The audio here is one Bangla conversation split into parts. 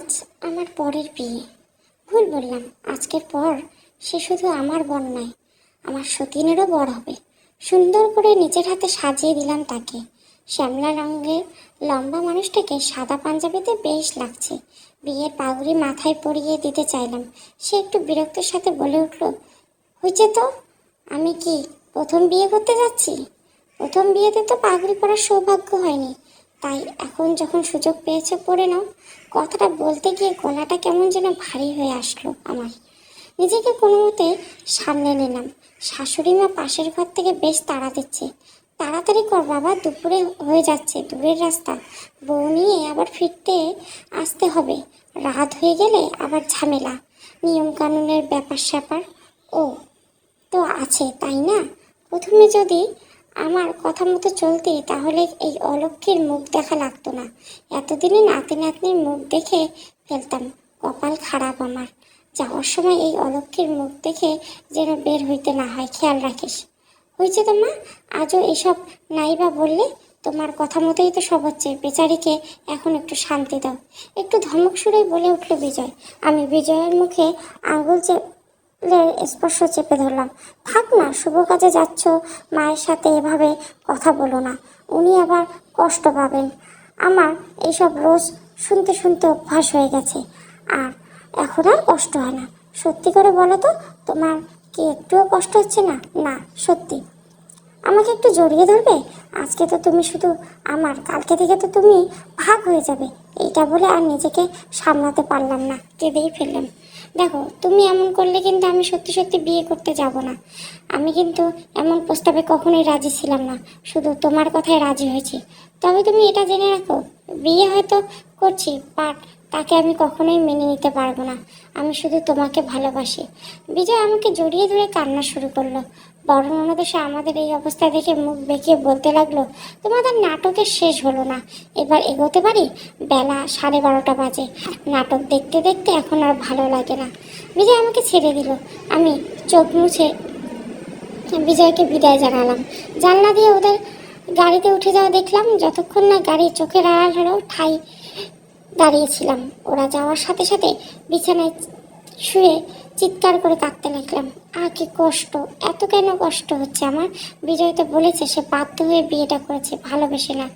আজ আমার পরের বিয়ে। ভুল বললাম, আজকের পর সে শুধু আমার বোন নয়, আমার সতীনেরও বর হবে। সুন্দর করে নিজের হাতে সাজিয়ে দিলাম তাকে। শ্যামলা রঙের লম্বা মানুষটাকে সাদা পাঞ্জাবিতে বেশ লাগছে। বিয়ের পাগড়ি মাথায় পরিয়ে দিতে চাইলাম। সে একটু বিরক্তের সাথে বলে উঠল, হয়েছে তো, আমি কি প্রথম বিয়ে করতে যাচ্ছি? প্রথম বিয়েতে তো পাগড়ি পরার সৌভাগ্য হয়নি, তাই এখন যখন সুযোগ পেয়েছে পড়ে নাও। কথাটা বলতে গিয়ে গলাটা কেমন যেন ভারী হয়ে আসলো আমার। নিজেকে কোনো মতে সামনে নিলাম। শাশুড়ি মা পাশের ঘর থেকে বেশ তাড়া দিচ্ছে, তাড়াতাড়ি কর বাবা, দুপুরে হয়ে যাচ্ছে, দূরের রাস্তা, বউ নিয়ে আবার ফিরতে আসতে হবে, রাত হয়ে গেলে আবার ঝামেলা, নিয়ম কানুনের ব্যাপার স্যাপার ও তো আছে, তাই না? প্রথমে যদি আমার কথা মতো চলতে তাহলে এই অলক্ষ্মীর মুখ দেখা লাগতো না। এতদিনে নাতি নাতনির মুখ দেখে ফেলতাম। কপাল খারাপ আমার, যাওয়ার সময় এই অলক্ষ্মীর মুখ দেখে যেন বের হইতে না হয়, খেয়াল রাখিস। হয়েছে তো মা, আজও এসব নাইবা বললে? তোমার কথা মতোই তো সব হচ্ছে, বেচারিকে এখন একটু শান্তি দাও। একটু ধমক সুরেই বলে উঠল বিজয়। আমি বিজয়ের মুখে আঙুল স্পর্শ চেপে ধরলাম। থাক না, শুভ কাজে যাচ্ছ, মায়ের সাথে এভাবে কথা বলো না, উনি আবার কষ্ট পাবেন। আমার এইসব রোজ শুনতে শুনতে অভ্যাস হয়ে গেছে, আর এখন আর কষ্ট হয় না। সত্যি করে বলো তো, তোমার কি একটুও কষ্ট হচ্ছে না? না সত্যি? আমাকে একটু জড়িয়ে ধরবে? আজকে তো তুমি শুধু আমার, কালকে থেকে তো তুমি ভাগ হয়ে যাবে। এইটা বলে আর নিজেকে সামলাতে পারলাম না, কেঁদেই ফেললাম। দেখো, তুমি এমন করলে কিন্তু আমি সত্যি সত্যি বিয়ে করতে যাব না। আমি কিন্তু এমন প্রস্তাবে কখনোই রাজি ছিলাম না, শুধু তোমার কথায় রাজি হয়েছি। তবে তুমি এটা জেনে রাখো, বিয়ে হয়তো করছি, বাট তাকে আমি কখনোই মেনে নিতে পারবো না। আমি শুধু তোমাকে ভালোবাসি। বিজয় আমাকে জড়িয়ে ধরে কান্না শুরু করলো। বড় ননদ এসে আমাদের এই অবস্থা দেখে মুখ বেঁকিয়ে বলতে লাগলো, তোমাদের নাটকের শেষ হলো না, এবার এগোতে পারি? বেলা 12:30 বাজে, নাটক দেখতে দেখতে এখন আর ভালো লাগে না। বিজয় আমাকে ছেড়ে দিল। আমি চোখ মুছে বিজয়কে বিদায় জানালাম। জানলা দিয়ে ওদের গাড়িতে উঠে যাওয়া দেখলাম। যতক্ষণ না গাড়ি চোখের আড়াল হলো ঠাই দাঁড়িয়েছিলাম। ওরা যাওয়ার সাথে সাথে বিছানায় শুয়ে চিৎকার করে কাঁদতে লাগলাম। কি কষ্ট, এত কেন কষ্ট হচ্ছে আমার? বিজয় তো বলেছে সে বাধ্য হয়ে বিয়েটা করেছে, ভালোবেসে না।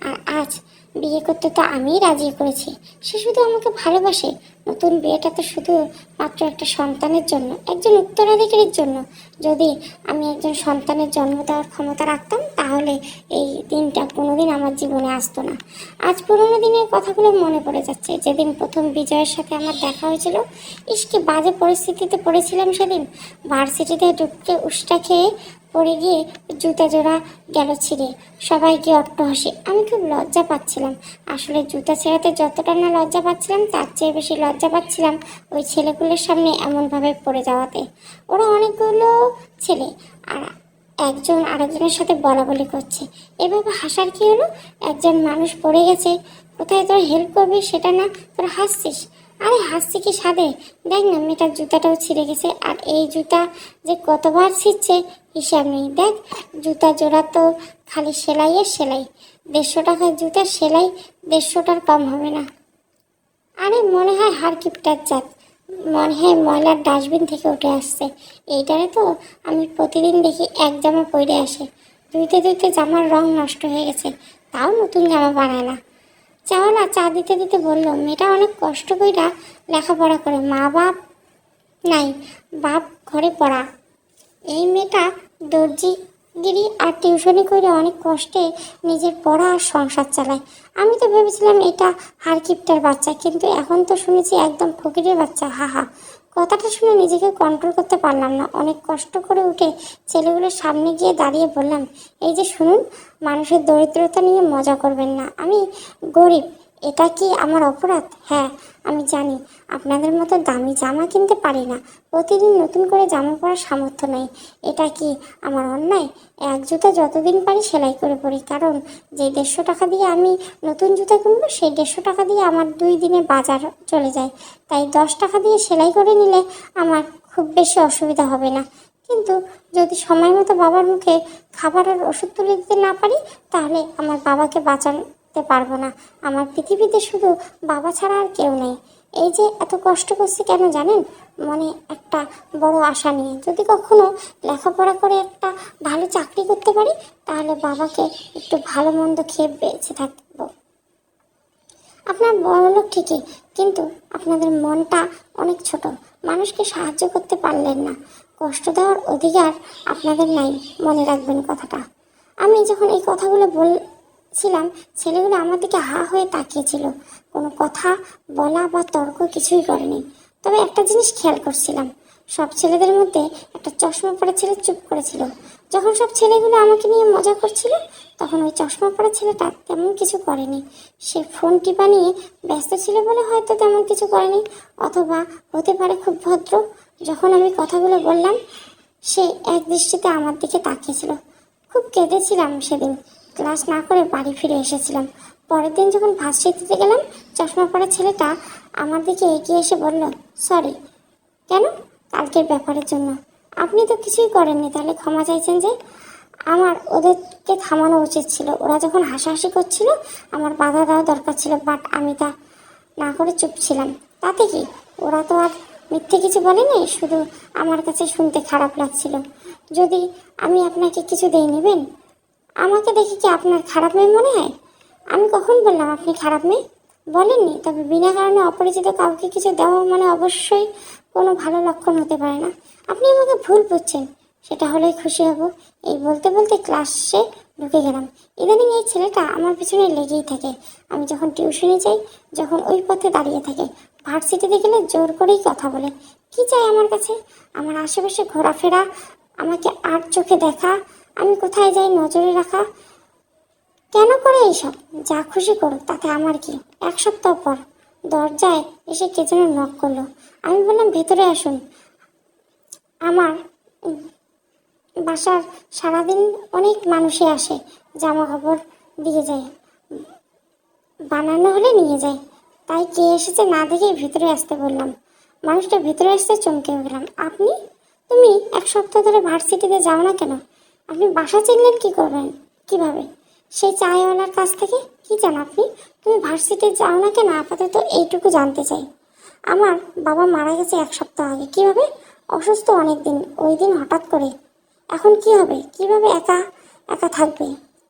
আর আজ বিয়ে করতে তো আমিই রাজি করেছি, সে শুধু আমাকে ভালোবাসে। নতুন বিয়েটা তো শুধু মাত্র একটা সন্তানের জন্য, একজন উত্তরাধিকারীর জন্য। যদি আমি একজন সন্তানের জন্ম দেওয়ার ক্ষমতা রাখতাম তাহলে এই দিনটা কোনোদিন আমার জীবনে আসতো না। আজ পুরোনো দিনের কথাগুলো মনে পড়ে যাচ্ছে, যেদিন প্রথম বিজয়ের সাথে আমার দেখা হয়েছিল। ইসকে বাজে পরিস্থিতিতে পড়েছিলাম সেদিন। ভার্সিটিতে ঢুকতে উষ্টা খেয়ে পড়ে গিয়ে জুতা জোড়া গেল ছিঁড়ে, সবাইকে অট্টহাসি। আমি খুব লজ্জা পাচ্ছিলাম। আসলে জুতা ছেঁড়াতে যতটা না লজ্জা পাচ্ছিলাম, তার চেয়ে বেশি লজ্জা পাচ্ছিলাম ওই ছেলেগুলোর সামনে এমনভাবে পড়ে যাওয়াতে। ওরা অনেকগুলো ছেলে, আর একজন আরেকজনের সাথে বলাবলি করছে। এভাবে হাসার কি হলো? একজন মানুষ পড়ে গেছে, কোথায় তোর হেল্প করবি সেটা না, তোরা হাসছিস। আরে হাসছি কি সাদে? দেখ না, মেয়েটার জুতাটাও ছিঁড়ে গেছে, আর এই জুতা যে কতবার ছিঁড়ছে হিসাব নেই। দেখ, জুতা জোড়া তো খালি সেলাইয়ের সেলাই, 150 টাকার জুতার সেলাই 150টার কম হবে না। আরে মনে হয় হাড়কিপটার জাত, মনে হয় ময়লার ডাস্টবিন থেকে উঠে আসছে। এইটারে তো আমি প্রতিদিন দেখি এক জামা পরে আসে, ধুইতে ধুইতে জামার রং নষ্ট হয়ে গেছে, তাও নতুন জামা বানায় না। চাওয়ালা চা দিতে দিতে বলল, মেয়েটা অনেক কষ্ট কইরা লেখাপড়া করে, মা বাপ নাই, বাপ ঘরে পড়া। এই মেয়েটা দর্জিগিরি আর টিউশনি করে অনেক কষ্টে নিজের পড়া আর সংসার চালায়। আমি তো ভেবেছিলাম এটা হারকিপ্টার বাচ্চা, কিন্তু এখন তো শুনেছি একদম ফকিরের বাচ্চা। হা হা। কথাটা শুনে নিজেকে কন্ট্রোল করতে পারলাম না। অনেক কষ্ট করে উঠে ছেলেগুলোর সামনে গিয়ে দাঁড়িয়ে বললাম, এই যে শুনুন, মানুষের দরিদ্রতা নিয়ে মজা করবেন না। আমি গরিব, এটা কি আমার অপরাধ? হ্যাঁ, আমি জানি আপনাদের মতো দামি জামা কিনতে পারি না, প্রতিদিন নতুন করে জামা পরার সামর্থ্য নেই। এটা কি আমার অন্যায়? এক জুতা যতদিন পারি সেলাই করে পরি, কারণ যে 150 টাকা দিয়ে আমি নতুন জুতা কিনবো সেই 150 টাকা দিয়ে আমার 2 দিনে বাজার চলে যায়। তাই 10 টাকা দিয়ে সেলাই করে নিলে আমার খুব বেশি অসুবিধা হবে না। কিন্তু যদি সময় মতো বাবার মুখে খাবারের ওষুধ তুলে দিতে না পারি, তাহলে আমার বাবাকে বাঁচাতে পারবো না। আমার পৃথিবীতে শুধু বাবা ছাড়া আর কেউ নেই। এই যে এত কষ্ট করছি কেন জানেন? মনে একটা বড় আশা নিয়ে, যদি কখনো লেখাপড়া করে একটা ভালো চাকরি করতে পারি তাহলে বাবাকে একটু ভালো মন্দ খেয়ে বেঁচে থাকবো। আপনার বড়লোক ঠিকই, কিন্তু আপনাদের মনটা অনেক ছোট, মানুষকে সাহায্য করতে পারলেন না। কষ্ট দেওয়ার অধিকার আপনাদের নাই, মনে রাখবেন কথাটা। আমি যখন এই কথাগুলো বলছিলাম ছেলেগুলো আমার দিকে হা হয়ে তাকিয়েছিল, কোনো কথা বলা বা তর্ক কিছুই করেনি। তবে একটা জিনিস খেয়াল করছিলাম, সব ছেলেদের মধ্যে একটা চশমা পরা ছেলে চুপ করেছিল। যখন সব ছেলেগুলো আমাকে নিয়ে মজা করছিল তখন ওই চশমা পরা ছেলেটা তেমন কিছু করেনি। সে ফোন টিপা নিয়ে ব্যস্ত ছিল বলে হয়তো তেমন কিছু করেনি, অথবা হতে পারে খুব ভদ্র। যখন আমি কথাগুলো বললাম সে এক দৃষ্টিতে আমার দিকে তাকিয়েছিল। খুব কেঁদেছিলাম সেদিন, ক্লাস না করে বাড়ি ফিরে এসেছিলাম। পরের দিন যখন ভার্সিটিতে গেলাম চশমা পরা ছেলেটা আমার দিকে এগিয়ে এসে বলল, সরি। কেন? কালকের ব্যাপারের জন্য। আপনি তো কিছুই করেননি, তাহলে ক্ষমা চাইছেন যে? আমার ওদেরকে থামানো উচিত ছিল, ওরা যখন হাসাহাসি করছিল আমার বাধা দেওয়া দরকার ছিল, বাট আমি তা না করে চুপ ছিলাম। তাতে কি? ওরা তো আর মিথ্যে কিছু বলেনি, শুধু আমার কাছে শুনতে খারাপ লাগছিল। যদি আমি আপনাকে কিছু দিয়ে নেবেন? আমাকে দেখে কি আপনার খারাপ মেয়ে মনে হয়? আমি কখন বললাম আপনি খারাপ মেয়ে? বলেননি। তবে বিনা কারণে অপরিচিত কাউকে কিছু দেওয়া মানে অবশ্যই কোনো ভালো লক্ষণ হতে পারে না। আপনি আমাকে ভুল বুঝছেন, সেটা হলেই খুশি হব। এই বলতে বলতে ক্লাসে ঢুকে গেলাম। ইদানিং এই ছেলেটা আমার পিছনে লেগেই থাকে। আমি যখন টিউশনে যাই, যখন ওই পথে দাঁড়িয়ে থাকে, ভার্সিটিতে গেলে জোর করেই কথা বলে। কি চাই আমার কাছে? আমার আশেপাশে ঘোরাফেরা, আমাকে আর চোখে দেখা, আমি কোথায় যাই নজরে রাখা। কেন করে এইসব? যা খুশি করুক, তাতে আমার কি। এক সপ্তাহ পর দরজায় এসে কে যেন নক করলো। আমি বললাম, ভেতরে আসুন। আমার বাসার সারাদিন অনেক মানুষই আসে, জামা কাপড় দিয়ে যায়, বানানো হলে নিয়ে যায়। তাই কে এসেছে না দেখেই ভিতরে আসতে বললাম। মানুষটা ভিতরে আসতে চমকে গেলাম। আপনি? তুমি এক সপ্তাহ ধরে ভার্সিটিতে যাও না কেন? আপনি বাসা চিনলেন কি করবেন কিভাবে? সেই চায়ওয়ালার কাছ থেকে? কি চান আপনি? তুমি ভার্সিটি যাও না কেন আপাতত এইটুকু জানতে চাই। আমার বাবা মারা গেছে এক সপ্তাহ আগে। কিভাবে? অসুস্থ অনেক দিন, ওই দিন হঠাৎ করে। এখন কি হবে? কিভাবে একা একা থাকবে?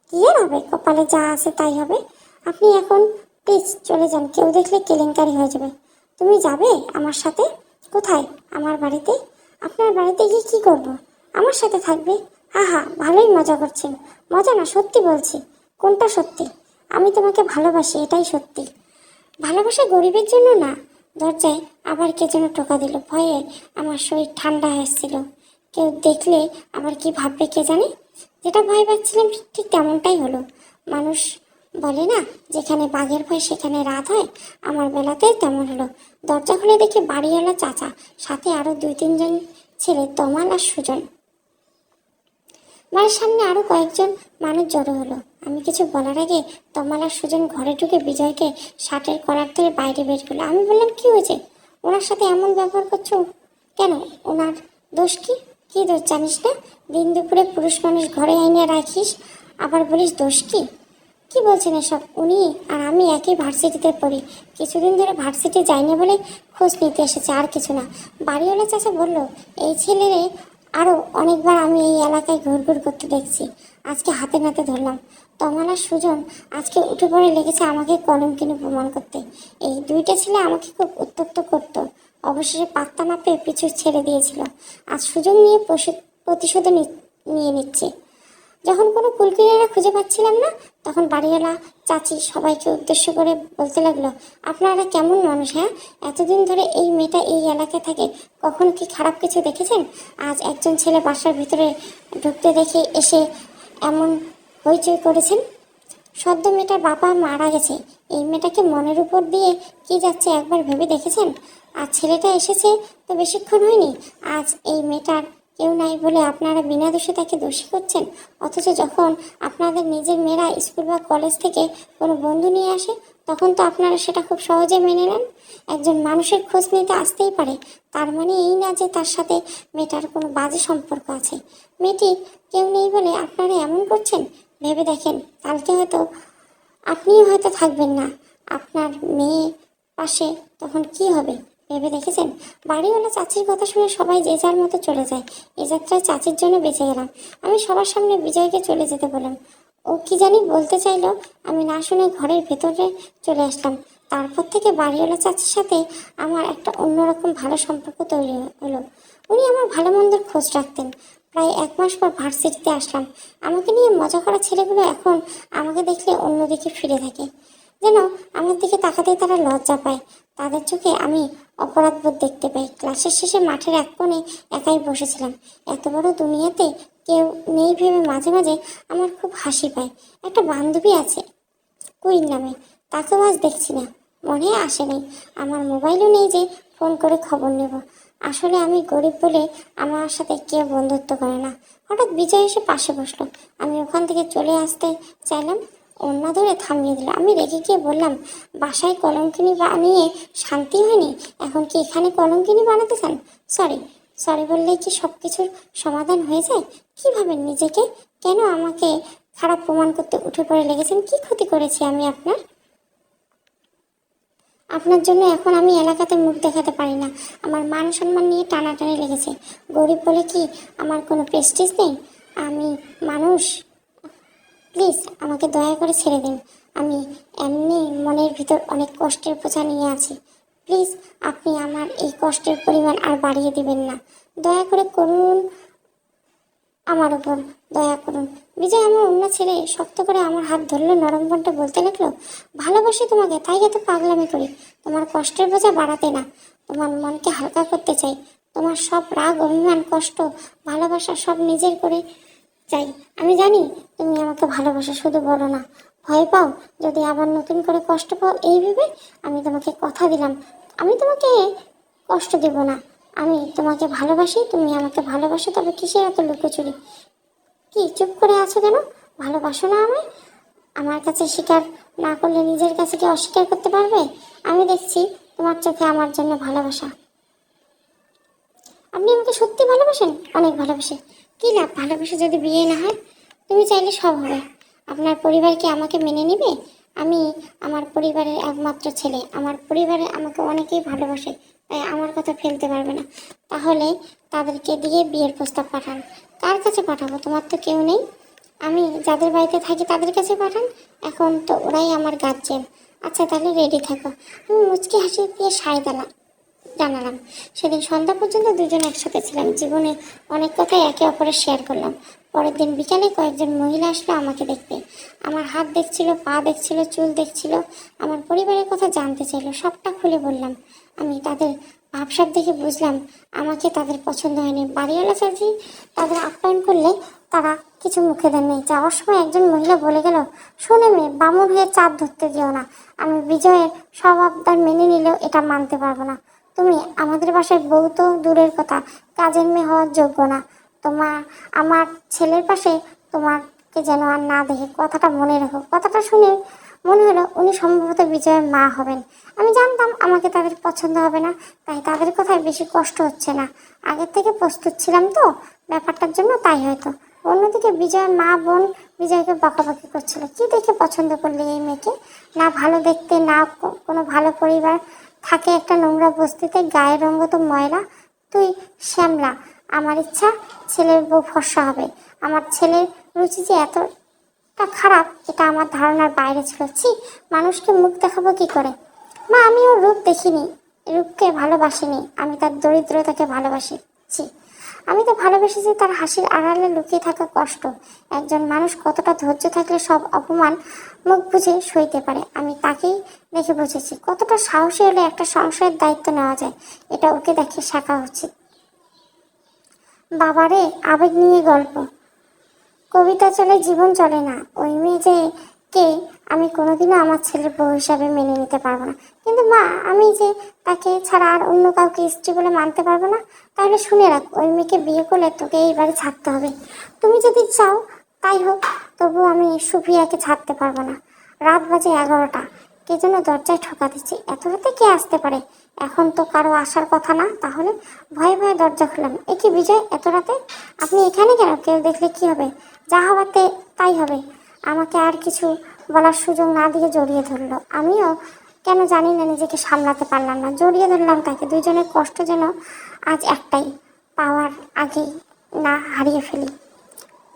কি আর হবে, কপালে যা আছে তাই হবে। আপনি এখন প্লিজ চলে যান, কেউ দেখলে কেলেঙ্কারি হয়ে যাবে। তুমি যাবে আমার সাথে? কোথায়? আমার বাড়িতে। আপনার বাড়িতে গিয়ে কি করব? আমার সাথে থাকবে? আহা, ভালোই মজা করছেন। মজা না, সত্যি বলছি। কোনটা সত্যি? আমি তোমাকে ভালোবাসি, এটাই সত্যি। ভালোবাসা গরিবের জন্য না। দরজায় আবার কে যেন টোকা দিল। ভয়ে আমার শরীর ঠান্ডা হয়েছিল। কেউ দেখলে আবার কি ভাববে কে জানে। যেটা ভয় পাচ্ছিলাম ঠিক তেমনটাই হলো। মানুষ বলে না, যেখানে বাঘের ভয় সেখানে রাত হয়, আমার বেলাতেই তেমন হলো। দরজা খুলে দেখি বাড়িওয়ালা চাচা, সাথে আরো 2-3 জন ছেলে, তমাল আর সুজন। বাড়ির সামনে আরো কয়েকজন মানুষ জড়ো হলো। আমি কিছু বলার আগে তমাল আর সুজন ঘরে ঢুকে বিজয়কে শার্টের কলার ধরে বাইরে বের করলো। আমি বললাম, কি হয়েছে? ওনার সাথে এমন ব্যবহার করছো কেন? ওনার দোষ কি? কি দোষ জানিস না? দিন দুপুরে পুরুষ মানুষ ঘরে আইনে রাখিস, আবার বলিস দোষ কি? কি বলছেন এসব? উনি আর আমি একই ভার্সিটিতে পড়ি, কিছুদিন ধরে ভার্সিটি যাইনি বলে খোঁজ নিতে এসেছে, আর কিছু না। বাড়িওয়ালা চাচা বলল, এই ছেলেরে আরও অনেকবার আমি এই এলাকায় ঘুরঘুর করতে দেখছি, আজকে হাতে নাতে ধরলাম। তমাল আর সুজন আজকে উঠে পড়ে লেগেছে আমাকে কলম কিনে প্রমাণ করতে। এই দুইটা ছেলে আমাকে খুব উত্তক্ত করতো, অবশেষে পাত্তা না পেয়ে পিছু ছেড়ে দিয়েছিল। আজ সুযোগ নিয়ে প্রতিশোধ নিয়ে নিচ্ছে। যখন কোনো কুলকিনারা খুঁজে পাচ্ছিলাম না, তখন বাড়িওয়ালা চাচি সবাইকে উদ্দেশ্য করে বলতে লাগলো, আপনারা কেমন মানুষ? হ্যাঁ, এতদিন ধরে এই মেয়েটা এই এলাকায় থাকে, কখনো কি খারাপ কিছু দেখেছেন? আজ একজন ছেলে বাসার ভিতরে ঢুকতে দেখে এসে এমন হইচই করেছেন। সদ্য মেয়েটার বাবা মারা গেছে, এই মেয়েটাকে মনের উপর দিয়ে কি যাচ্ছে একবার ভেবে দেখেছেন? আর ছেলেটা এসেছে তো বেশিক্ষণ হয়নি, আজ এই মেয়েটার কেউ নাই বলে আপনারা বিনা দোষে তাকে দোষী করছেন। অথচ যখন আপনাদের নিজের মেয়েরা স্কুল বা কলেজ থেকে কোনো বন্ধু নিয়ে আসে তখন তো আপনারা সেটা খুব সহজে মেনে নেন। একজন মানুষের খোঁজ নিতে আসতেই পারে, তার মানে এই না যে তার সাথে মেয়েটার কোনো বাজে সম্পর্ক আছে। মেয়েটি কেউ নেই বলে আপনারা এমন করছেন। ভেবে দেখেন, কালকে হয়তো আপনিও হয়তো থাকবেন না, আপনার মেয়ে পাশে, তখন কি হবে ভেবে দেখেছেন? বাড়িওয়ালা চাচির কথা শুনে সবাই যে যার মতো চলে যায়। এ যাত্রায় চাচির জন্য বেঁচে গেলাম। আমি সবার সামনে বিজয়কে চলে যেতে বললাম। ও কি জানি বলতে চাইলো, আমি না শুনে ঘরের ভেতরে চলে আসলাম। তারপর থেকে বাড়িওয়ালা চাচির সাথে আমার একটা অন্যরকম ভালো সম্পর্ক তৈরি হলো। উনি আমার ভালো মন্দের খোঁজ রাখতেন। প্রায় 1 মাস পর ভার্সিটিতে আসলাম। আমাকে নিয়ে মজা করা ছেলেগুলো এখন আমাকে দেখলে অন্যদিকে ফিরে থাকে, যেন আমার দিকে তাকাতেই তারা লজ্জা পায়। তাদের চোখে আমি অপরাধবোধ দেখতে পাই। ক্লাসের শেষে মাঠের এক কোণে একাই বসেছিলাম। এত বড় দুনিয়াতে কেউ নেই ভেবে মাঝে মাঝে আমার খুব হাসি পায়। একটা বান্ধবী আছে কুইন নামে, তাকেও আজ দেখছি না, মনে আসেনি। আমার মোবাইলও নেই যে ফোন করে খবর নেব। আসলে আমি গরিব বলে আমার সাথে কেউ বন্ধুত্ব করে না। হঠাৎ বিজয় এসে পাশে বসলো। আমি ওখান থেকে চলে আসতে চাইলাম, ওড়না ধরে থামিয়ে দিল। আমি রেগে গিয়ে বললাম, বাসায় কলঙ্কিনী বানিয়ে শান্তি হয়নি, এখন কি এখানে কলঙ্কিনী বানাতে চান? সরি সরি বললেই কি সব কিছুর সমাধান হয়ে যায়? কী ভাবেন নিজেকে? কেন আমাকে খারাপ প্রমাণ করতে উঠে পড়ে লেগেছেন? কি ক্ষতি করেছি আমি আপনার? আপনার জন্য এখন আমি এলাকাতে মুখ দেখাতে পারি না। আমার মান সম্মান নিয়ে টানাটানি লেগেছে। গরিব বলে কি আমার কোনো প্রেস্টিজ নেই? আমি মানুষ। প্লিজ আমাকে দয়া করে ছেড়ে দিন। আমি এমনি মনের ভিতর অনেক কষ্টের বোঝা নিয়ে আছি। প্লিজ আপনি আমার এই কষ্টের পরিমাণ আর বাড়িয়ে দিবেন না। দয়া করে করুন, আমার উপর দয়া করুন। বিজয় আমার ওড়না ছেড়ে শক্ত করে আমার হাত ধরলো, নরম কণ্ঠে বলতে লাগলো, ভালোবাসি তোমাকে, তাই এত পাগলামি করি। তোমার কষ্টের বোঝা বাড়াতে না, তোমার মনকে হালকা করতে চাই। তোমার সব রাগ, অভিমান, কষ্ট, ভালোবাসা সব নিজের করে চাই। আমি জানি তুমি আমাকে ভালোবাসো, শুধু বলো না। ভয় পাও যদি আবার নতুন করে কষ্ট পাও এই ভেবে। আমি তোমাকে কথা দিলাম, আমি তোমাকে কষ্ট দেব না। আমি তোমাকে ভালোবাসি, তুমি আমাকে ভালোবাসো, তবে কিসের এত লুকোচুরি? কি চুপ করে আছো কেন? ভালোবাসো না আমায়? আমার কাছে স্বীকার না করলে নিজের কাছে কি অস্বীকার করতে পারবে? আমি দেখছি তোমার চোখে আমার জন্য ভালোবাসা। আপনি আমাকে সত্যি ভালোবাসেন? অনেক ভালোবাসে। কী লাভ ভালোবাসে যদি বিয়ে না হয়? তুমি চাইলে সব হবে। আপনার পরিবার কি আমাকে মেনে নেবে? আমি আমার পরিবারের একমাত্র ছেলে। আমার পরিবারে আমাকে অনেকেই ভালোবাসে, তাই আমার কথা ফেলতে পারবে না। তাহলে তাদেরকে দিয়ে বিয়ের প্রস্তাব পাঠান। কার কাছে পাঠাবো? তোমার তো কেউ নেই। আমি যাদের বাড়িতে থাকি তাদের কাছে পাঠান। এখন তো ওরাই আমার গার্জেন। আচ্ছা তাহলে রেডি থাকো। আমি মুচকি হাসি দিয়ে সায় জানালাম। সেদিন সন্ধ্যা পর্যন্ত দুজন একসাথে ছিলাম। জীবনে অনেক কথাই একে অপরের শেয়ার করলাম। পরের দিন বিকালে কয়েকজন মহিলা আসলো আমাকে দেখতে। আমার হাত দেখছিল, পা দেখছিল, চুল দেখছিল, আমার পরিবারের কথা জানতে চাইলো। সবটা খুলে বললাম। আমি তাদের ভাবসাব দেখে বুঝলাম আমাকে তাদের পছন্দ হয়নি। বাড়িওয়ালা চাচি তাদের আপ্যায়ন করলে তারা কিছু মুখে দেন নেই। যাওয়ার সময় একজন মহিলা বলে গেল, শোনে মেয়ে, বামুন হয়ে চাঁদ ধরতে দিও না। আমি বিজয়ের সব আবদার মেনে নিলেও এটা মানতে পারবো না। তুমি আমাদের বাসায় বউ তো দূরের কথা, কাজের মেয়ে হওয়ার যোগ্য না। আমার ছেলের পাশে তোমাকে যেন আর না দেখে, কথাটা মনে রাখো। কথাটা শুনে মনে হলো উনি সম্ভবত বিজয়ের মা হবেন। আমি জানতাম আমাকে তাদের পছন্দ হবে না, তাই তাদের কথায় বেশি কষ্ট হচ্ছে না। আগের থেকে প্রস্তুত ছিলাম তো ব্যাপারটার জন্য, তাই হয়তো। অন্যদিকে বিজয়ের মা বোন বিজয়কে বকাবকি করছিল, কি দেখে পছন্দ করলি এই মেয়েকে? না ভালো দেখতে, না কোনো ভালো পরিবার থাকে, একটা নোংরা বস্তিতে, গায়ের রঙ তো ময়লা। তুই শ্যামলা। আমার ইচ্ছা ছেলের বউ ফর্সা হবে। আমার ছেলের রুচি যে এতটা খারাপ, এটা আমার ধারণার বাইরে ছিল। ছি, মানুষকে মুখ দেখাবো কি করে? মা, আমি ওর রূপ দেখিনি, রূপকে ভালোবাসিনি, আমি তার দরিদ্রতাকে ভালোবাসিছি। আমি তো ভালোবেসেছি তার হাসির আড়ালে লুকিয়ে থাকা কষ্ট। একজন মানুষ কতটা ধৈর্য থাকলে সব অপমান মুখ বুঝে সইতে পারে, আমি তাকেই দেখে বুঝেছি। কতটা সাহসী হলে একটা সংসারের দায়িত্ব নেওয়া যায়, এটা ওকে দেখে শেখা উচিত। বাবারে, আবেগ নিয়ে গল্প, কবিতা চলে, জীবন চলে না। ওই মেয়ে যে কে আমি কোনোদিনও আমার ছেলের বউ হিসাবে মেনে নিতে পারবো না। কিন্তু মা, আমি যে তাকে ছাড়া আর অন্য কাউকে স্ত্রী বলে মানতে পারবো না। তাহলে শুনে রাখ, ওই মেয়েকে বিয়ে করলে তোকে এই বাড়ি ছাড়তে হবে। তুমি যদি চাও তাই হোক, তবু আমি সুফিয়াকে ছাড়তে পারবো না। রাত বাজে 11টা, কে যেন দরজায় ঠোকা দিচ্ছে। এত রাতে কে আসতে পারে? এখন তো কারো আসার কথা না। তাহলে ভয়ে ভয়ে দরজা খুললাম। এ কি বিজয়, এত রাতে আপনি এখানে কেন? কেউ দেখলে কি হবে? যা হবাতে তাই হবে। আমাকে আর কিছু বলার সুযোগ না দিয়ে জড়িয়ে ধরলো। আমিও কেন জানি না নিজেকে সামলাতে পারলাম না, জড়িয়ে ধরলাম তাকে। দুইজনের কষ্ট যেন আজ একটাই, পাওয়ার আগেই না হারিয়ে ফেলি।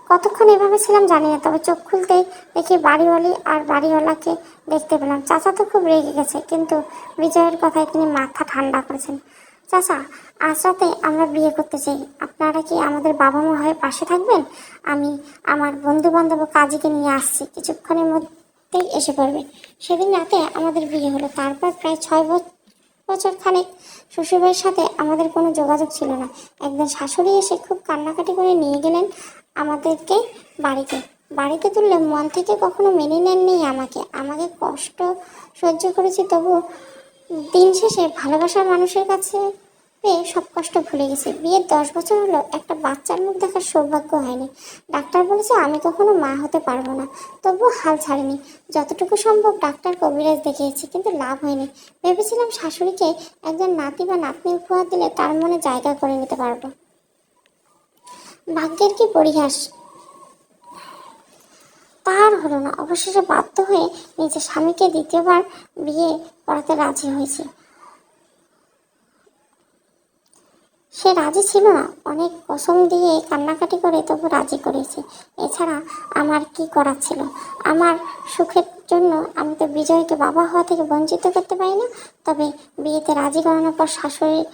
কতক্ষণ এভাবে ছিলাম জানি না, তবে চোখ খুলতেই দেখি বাড়িওয়ালি আর বাড়িওয়ালাকে দেখতে পেলাম। চাচা তো খুব রেগে গেছে, কিন্তু বিজয়ের কথায় তিনি মাথা ঠান্ডা করেছেন। চাচা, আজ রাতে আমরা বিয়ে করতে চাই, আপনারা কি আমাদের বাবা মা হয়ে পাশে থাকবেন? আমি আমার বন্ধু বান্ধব ও কাজীকে নিয়ে আসছি, কিছুক্ষণের মধ্যেই এসে পড়বে। সেদিন রাতে আমাদের বিয়ে হলো। তারপর প্রায় 6 বছর খানেক শ্বশুরবাড়ির সাথে আমাদের কোনো যোগাযোগ ছিল না। একদিন শাশুড়ি এসে খুব কান্নাকাটি করে নিয়ে গেলেন আমাদেরকে বাড়িতে। বাড়িতে তুললে মন থেকে কখনো মেনে নেননি আমাকে। আমাকে কষ্ট সহ্য করেছি, তবু দিন শেষে ভালোবাসার মানুষের কাছে পেয়ে সব কষ্ট ভুলে গেছি। বিয়ের 10 বছর হলো, একটা বাচ্চার মুখ দেখার সৌভাগ্য হয়নি। ডাক্তার বলেছে আমি কখনো মা হতে পারবো না, তবুও হাল ছাড়িনি। যতটুকু সম্ভব ডাক্তার কবিরাজ দেখিয়েছি, কিন্তু লাভ হয়নি। ভেবেছিলাম শাশুড়িকে একজন নাতি বা নাতনি উপহার দিলে তার মনে জায়গা করে নিতে পারবো। ভাগ্যের কি পরিহাস, তার হলো না। অবশেষে বাধ্য হয়ে নিজের স্বামীকে দ্বিতীয়বার বিয়ে করাতে রাজি হয়েছে। সে রাজি ছিল না, অনেক কসম দিয়ে কান্নাকাটি করে তবু রাজি করেছে। এছাড়া আমার কি করার ছিল? আমার সুখের জন্য আমি তো বিজয়কে বাবা হওয়া থেকে বঞ্চিত করতে পারি না। তবে বিয়েতে রাজি করানোর পর শাশুড়ির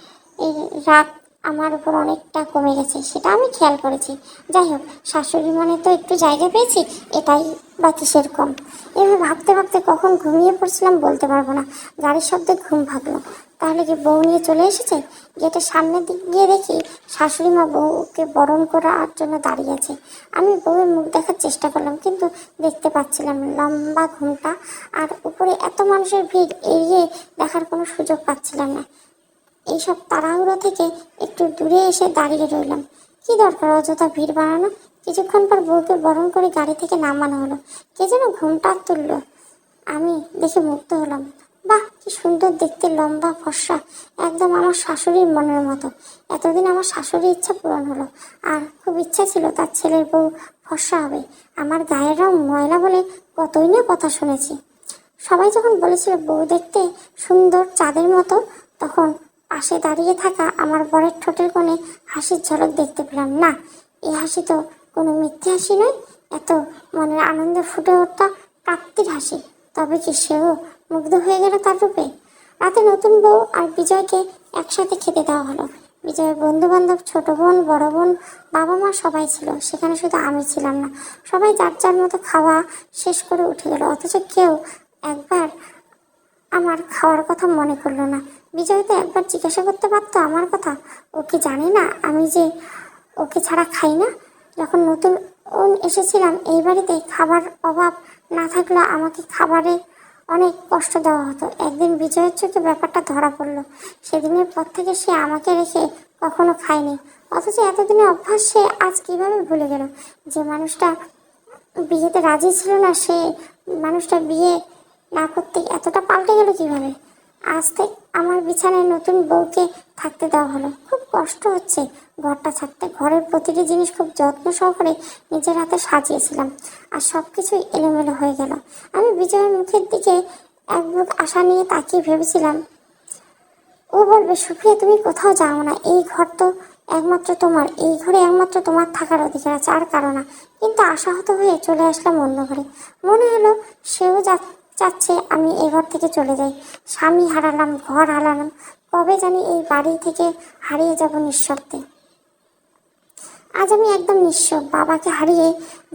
রাগ আমার উপর অনেকটা কমে গেছে, সেটা আমি খেয়াল করেছি। যাই হোক, শাশুড়ি মনে তো একটু জায়গা পেয়েছি, এটাই বা কিসের কম। এভাবে ভাবতে ভাবতে কখন ঘুমিয়ে পড়ছিলাম বলতে পারবো না। গাড়ির শব্দে ঘুম ভাগলো। তাহলে কি বউ নিয়ে চলে এসেছে? গেটের সামনের দিক গিয়ে দেখি শাশুড়ি মা বউকে বরণ করার জন্য দাঁড়িয়ে আছে। আমি বউয়ের মুখ দেখার চেষ্টা করলাম, কিন্তু দেখতে পাচ্ছিলাম না। লম্বা ঘুমটা আর উপরে এত মানুষের ভিড়, এড়িয়ে দেখার কোনো সুযোগ পাচ্ছিলাম না। এইসব তাড়াহুড়ো থেকে একটু দূরে এসে দাঁড়িয়ে রইলাম। কি দরকার অযথা ভিড় বাড়ানো? কিছুক্ষণ পর বউকে বরণ করে গাড়ি থেকে নামানো হলো। কে যেন ঘুমটা তুললো, আমি দেখে মুগ্ধ হলাম। বাহ, কি সুন্দর দেখতে, লম্বা ফর্সা, একদম আমার শাশুড়ির মনের মতো। এতদিন আমার শাশুড়ির ইচ্ছা পূরণ হলো। আর খুব ইচ্ছা ছিল তার ছেলের বউ ফর্সা হবে। আমার গায়ের রং ময়লা বলে কতই না কথা শুনেছি। সবাই যখন বলেছিল বউ দেখতে সুন্দর চাঁদের মতো, তখন পাশে দাঁড়িয়ে থাকা আমার বরের ঠোঁটের কোণে হাসির ঝলক দেখতে পেলাম। না, এই হাসি তো কোনো মিথ্যে হাসি নয়, এত মনের আনন্দে ফুটে ওঠা প্রাপ্তির হাসি। তবে কি সেও মুগ্ধ হয়ে গেল তার রূপে? রাতে নতুন বউ আর বিজয়কে একসাথে খেতে দেওয়া হলো। বিজয়ের বন্ধু বান্ধব, ছোট বোন, বড় বোন, বাবা মা সবাই ছিল সেখানে, শুধু আমি ছিলাম না। সবাই যার যার মতো খাওয়া শেষ করে উঠে গেল, অথচ কেউ একবার আমার খাওয়ার কথা মনে করলো না। বিজয় তো একবার জিজ্ঞাসা করতে পারতো আমার কথা। ও কি জানে না আমি যে ওকে ছাড়া খাই না? যখন নতুন এসেছিলাম এই বাড়িতে, খাবার অভাব না থাকলেও আমাকে খাবারে অনেক কষ্ট দেওয়া হতো। একদিন বিজয়ের চোখে ব্যাপারটা ধরা পড়লো। সেদিনের পর থেকে সে আমাকে রেখে কখনো খায়নি, অথচ এতদিনে অভ্যাস সে আজ কিভাবে ভুলে গেল? যে মানুষটা বিয়েতে রাজি ছিল না, সে মানুষটা বিয়ে না করতে এতটা পাল্টে গেল কিভাবে? আজ থেকে আমার বিছানায় নতুন বউকে থাকতে দেওয়া হলো। খুব কষ্ট হচ্ছে ঘরটা ছাড়তে। ঘরের প্রতিটি জিনিস খুব যত্ন সহকারে নিজের হাতে সাজিয়েছিলাম, আর সব কিছুই এলোমেলো হয়ে গেল। আমি বিজয়ের মুখের দিকে এক বুক আশা নিয়ে তাকিয়ে ভেবেছিলাম ও বলবে, সুপ্রিয়া তুমি কোথাও যাও না, এই ঘর তো একমাত্র তোমার, এই ঘরে একমাত্র তোমার থাকার অধিকার আছে, আর কারো না। কিন্তু আশাহত হয়ে চলে আসলাম অন্য ঘরে। মনে হলো সেও চাচ্ছে আমি এই ঘর থেকে চলে যাই। স্বামী হারালাম, ঘর হারালাম, কবে জানি এই বাড়ি থেকে হারিয়ে যাব নিঃশব্দে। আজ আমি একদম নিঃস্ব। বাবাকে হারিয়ে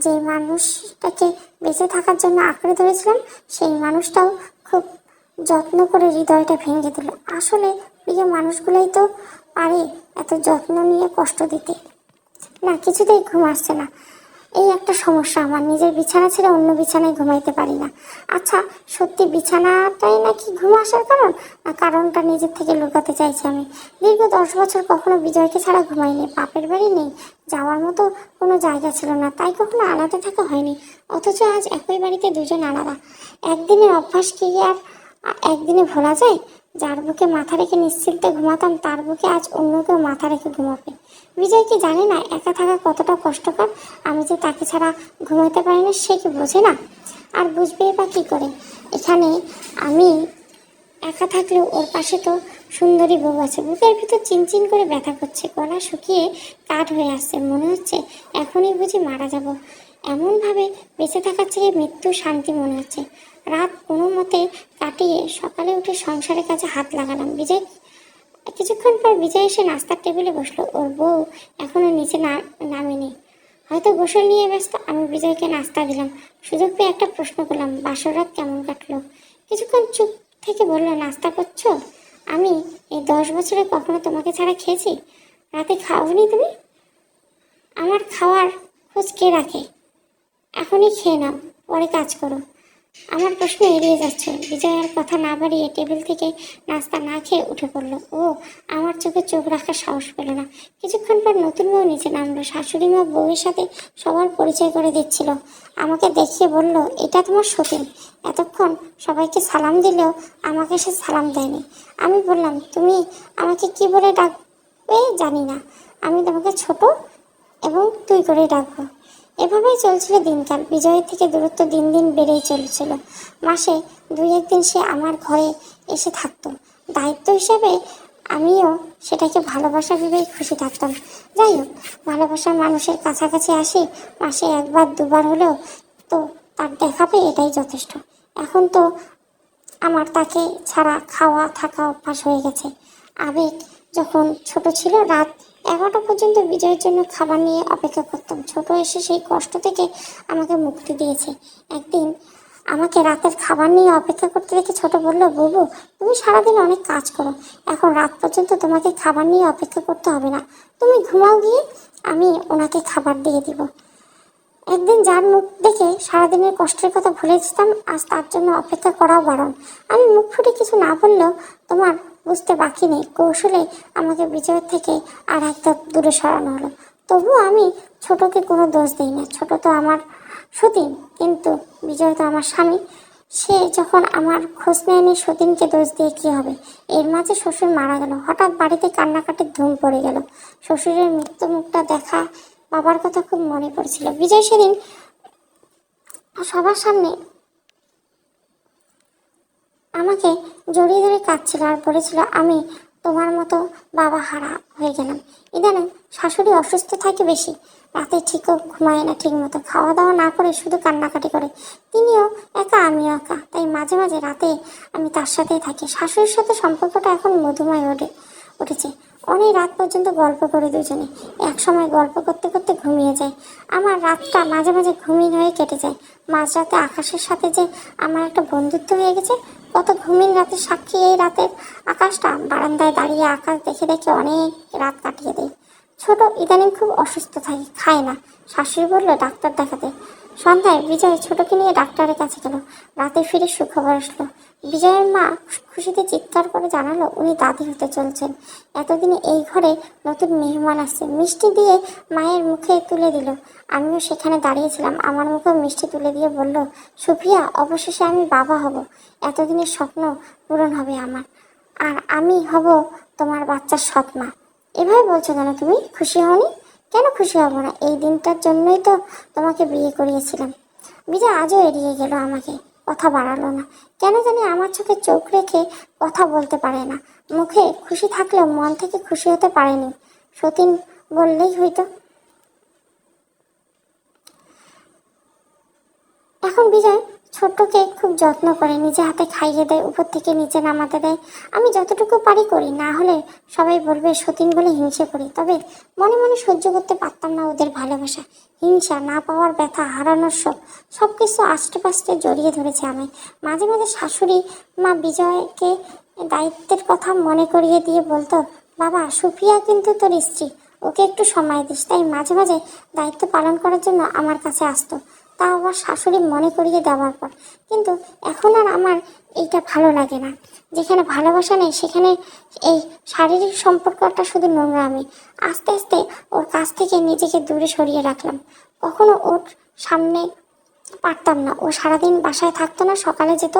যে মানুষটাকে বেঁচে থাকার জন্য আঁকড়ে ধরেছিলাম, সেই মানুষটাও খুব যত্ন করে হৃদয়টা ভেঙে দিল। আসলে প্রিয় মানুষগুলোই তো পারে এত যত্ন নিয়ে কষ্ট দিতে। না, কিছুতেই ঘুম আসছে না। এই একটা সমস্যা আমার, নিজের বিছানা ছেড়ে অন্য বিছানায় ঘুমাইতে পারি না। আচ্ছা, সত্যি বিছানাটাই নাকি ঘুম আসার কারণ, না কারণটা নিজের থেকে লুকাতে চাইছি আমি? দীর্ঘ 10 বছর কখনো বিজয়কে ছাড়া ঘুমাইনি। বাপের বাড়ি নেই, যাওয়ার মতো কোনো জায়গা ছিল না, তাই কখনো আলাদা থাকা হয়নি। অথচ আজ একই বাড়িতে দুজন আলাদা। একদিনের অভ্যাস কি আর একদিনে ভোলা যায়? যার বুকে মাথা রেখে নিশ্চিন্তে ঘুমাতাম, তার বুকে আজ অন্য কেউ মাথা রেখে ঘুমাবে। বিজয় কি জানে না একা থাকা কতটা কষ্টকর? আমি যে তাকে ছাড়া ঘুমাতে পারি না, সে কি বোঝে না? আর বুঝবেই বা কী করে? এখানে আমি একা থাকলেও ওর পাশে তো সুন্দরী বউ আছে। বুকের ভিতর চিনচিন করে ব্যথা করছে, গলা শুকিয়ে কাঠ হয়ে আসছে। মনে হচ্ছে এখনই বুঝি মারা যাব। এমনভাবে বেঁচে থাকার চেয়ে মৃত্যু শান্তি মনে হচ্ছে। রাত কোনো মতে কাটিয়ে সকালে উঠে সংসারের কাছে হাত লাগালাম। কিছুক্ষণ পর বিজয় এসে নাস্তার টেবিলে বসলো। ওর বউ এখনো নিচে নামেনি, হয়তো গোসল নিয়ে ব্যস্ত। আমি বিজয়কে নাস্তা দিলাম। সুযোগ পেয়ে একটা প্রশ্ন করলাম, বাসর রাত কেমন কাটলো? কিছুক্ষণ চুপ থেকে বলল, নাস্তা করছো? আমি এই 10 বছরে কখনো তোমাকে ছাড়া খেয়েছি? রাতে খাওনি তুমি? আমার খাওয়ার খোঁজ কে রাখে? এখনই খেয়ে নাও, পরে কাজ করো। আমার প্রশ্ন এড়িয়ে যাচ্ছে। বিজয় আর কথা না বাড়িয়ে টেবিল থেকে নাস্তা না খেয়ে উঠে পড়লো। ও আমার চোখে চোখ রাখার সাহস পেল না। কিছুক্ষণ পর নতুন বউ নিচে নামলো। শাশুড়ি মা বউয়ের সাথে সবার পরিচয় করে দিচ্ছিল। আমাকে দেখিয়ে বলল, এটা তোমার সতীন। এতক্ষণ সবাইকে সালাম দিলেও আমাকে সে সালাম দেয়নি। আমি বললাম, তুমি আমাকে কি বলে ডাকবে জানি না, আমি তোমাকে ছোট এবং তুই করে ডাকবো। এভাবেই চলছিল দিনকাল। বিজয়ের থেকে দূরত্ব দিন দিন বেড়েই চলছিল। মাসে 2-1 দিন সে আমার ঘরে এসে থাকতো। দায়িত্ব হিসাবে আমিও সেটাকে ভালোবাসা ভেবেই খুশি থাকতাম। যাই হোক, ভালোবাসার মানুষের কাছাকাছি আসি মাসে 1-2 বার হলেও, তো তার দেখা পেয়ে এটাই যথেষ্ট। এখন তো আমার তাকে ছাড়া খাওয়া থাকা অভ্যাস হয়ে গেছে। আবেগ যখন ছোট ছিল, রাত 11টা পর্যন্ত বিজয়ের জন্য খাবার নিয়ে অপেক্ষা করতাম। ছোট এসে সেই কষ্ট থেকে আমাকে মুক্তি দিয়েছে। একদিন আমাকে রাতের খাবার নিয়ে অপেক্ষা করতে দেখে ছোট বলল, বুবু তুমি সারাদিন অনেক কাজ করো, এখন রাত পর্যন্ত তোমাকে খাবার নিয়ে অপেক্ষা করতে হবে না, তুমি ঘুমাও গিয়ে, আমি ওনাকে খাবার দিয়ে দিব। একদিন যার মুখ দেখে সারাদিনের কষ্টের কথা ভুলে যেতাম, আজ তার জন্য অপেক্ষা করাও বারণ। আমি মুখ ফুটে কিছু না বললেও তোমার বুঝতে বাকি নেই, কৌশলে আমাকে বিজয়ের থেকে আর একটা দূরে সরানো হলো। তবুও আমি ছোটকে কোনো দোষ দিই না। ছোট তো আমার সতীন, কিন্তু বিজয় তো আমার স্বামী। সে যখন আমার খোঁজ নেয়নি, সতীনকে দোষ দিয়ে কী হবে? এর মাঝে শ্বশুর মারা গেল। হঠাৎ বাড়িতে কান্নাকাটির ধুম পড়ে গেল। শ্বশুরের মৃত্যু মুখটা দেখা বাবার কথা খুব মনে পড়ছিল। বিজয় সেদিন সবার সামনে আমাকে জড়িয়ে ধরে কাঁদছিল আর বলেছিল, আমি তোমার মতো বাবা হারা হয়ে গেলাম। ইদানিং শাশুড়ি অসুস্থ থাকে বেশি, রাতে ঠিকও ঘুমায় না ঠিক মতো, খাওয়া দাওয়া না করে শুধু কান্নাকাটি করে। তিনিও একা, আমিও একা, তাই মাঝে মাঝে রাতে আমি তার সাথেই থাকি। শাশুড়ির সাথে সম্পর্কটা এখন মধুময় উঠেছে। অনেক রাত পর্যন্ত গল্প করে দুজনে। এক সময় গল্প করতে করতে ঘুমিয়ে যায়। আমার রাতটা মাঝে মাঝে ঘুমিয়ে হয়ে কেটে যায়। মাঝরাতে আকাশের সাথে যে আমার একটা বন্ধুত্ব হয়ে গেছে। কত ঘুমিন রাতের সাক্ষী এই রাতের আকাশটা। বারান্দায় দাঁড়িয়ে আকাশ দেখে দেখে অনেক রাত কাটিয়ে দেয়। ছোট ইদানিং খুব অসুস্থ থাকে, খায় না। শাশুড়ি বলল ডাক্তার দেখাতে। সন্ধ্যায় বিজয় ছোটকে নিয়ে ডাক্তারের কাছে গেল। রাতে ফিরে সুখবর আসলো। বিজয়ের মা খুশিতে চিৎকার করে জানালো, উনি দাদি হতে চলছেন। এতদিনে এই ঘরে নতুন মেহমান আসছে। মিষ্টি দিয়ে মায়ের মুখে তুলে দিল। আমিও সেখানে দাঁড়িয়েছিলাম। আমার মুখেও মিষ্টি তুলে দিয়ে বলল, সুপ্রিয়া, অবশেষে আমি বাবা হব। এতদিনের স্বপ্ন পূরণ হবে আমার, আর আমি হব তোমার বাচ্চার সৎ মা। এভাবে বলছো কেন? তুমি খুশি হওনি? কেন খুশি হব না? এই দিনটার জন্যই তো তোমাকে বিয়ে করিয়েছিলাম। বিজয় আজও এড়িয়ে গেল আমাকে, কথা বাড়ালো না। কেন জানি আমার চোখে চোখ রেখে কথা বলতে পারে না। মুখে খুশি থাকলেও মন থেকে খুশি হতে পারেনি। সতীন বললেই হয়তো। এখন বিজয় ছোট্টকে খুব যত্ন করে, নিজে হাতে খাইয়ে দেয়, উপর থেকে নিচে নামাতে দেয়। আমি যতটুকু পারি করি, না হলে সবাই বলবে সতীন বলে হিংসে করি। তবে মনে মনে সহ্য করতে পারতাম না ওদের ভালোবাসা, হিংসা, না পাওয়ার ব্যথা, হারানোর শোক, সব কিছু আষ্টে পাষ্টে জড়িয়ে ধরেছে আমি। মাঝে মাঝে শাশুড়ি মা বিজয়কে দায়িত্বের কথা মনে করিয়ে দিয়ে বলতো, বাবা, সুপ্রিয়া কিন্তু তোর স্ত্রী, ওকে একটু সময় দিস। তাই মাঝে মাঝে দায়িত্ব পালন করার জন্য আমার কাছে আসতো, তা আমার শাশুড়ি মনে করিয়ে দেওয়ার পর। কিন্তু এখন আর আমার এইটা ভালো লাগে না। যেখানে ভালোবাসা নেই সেখানে এই শারীরিক সম্পর্কটা শুধু নোংরামি। আস্তে আস্তে ওর কাছ থেকে নিজেকে দূরে সরিয়ে রাখলাম। কখনো ওর সামনে পারতাম না। ও সারাদিন বাসায় থাকতো না, সকালে যেত,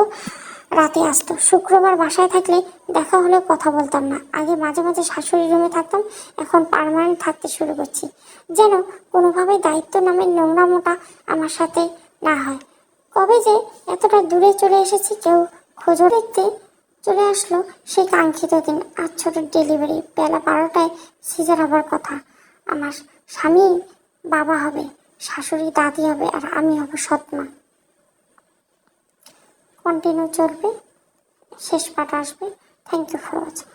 রাতে আসতো। শুক্রবার বাসায় থাকলে দেখা হলেও কথা বলতাম না। আগে মাঝে মাঝে শাশুড়ির রুমে থাকতাম, এখন পার্মানেন্ট থাকতে শুরু করছি, যেন কোনোভাবেই দায়িত্ব নামের নোংরামোটা আমার সাথে না হয়। কবে যে এতটা দূরে চলে এসেছি কেউ খোঁজও দেখতে চলে আসলো সেই কাঙ্ক্ষিত দিন। আজ ছোট ডেলিভারি, বেলা 12টায় সিজার হবার কথা। আমার স্বামী বাবা হবে, শাশুড়ি দাদি হবে, আর আমি হব সৎমা। কন্টিনিউ চলবে, শেষ পার্ট আসবে। Thank you for watching.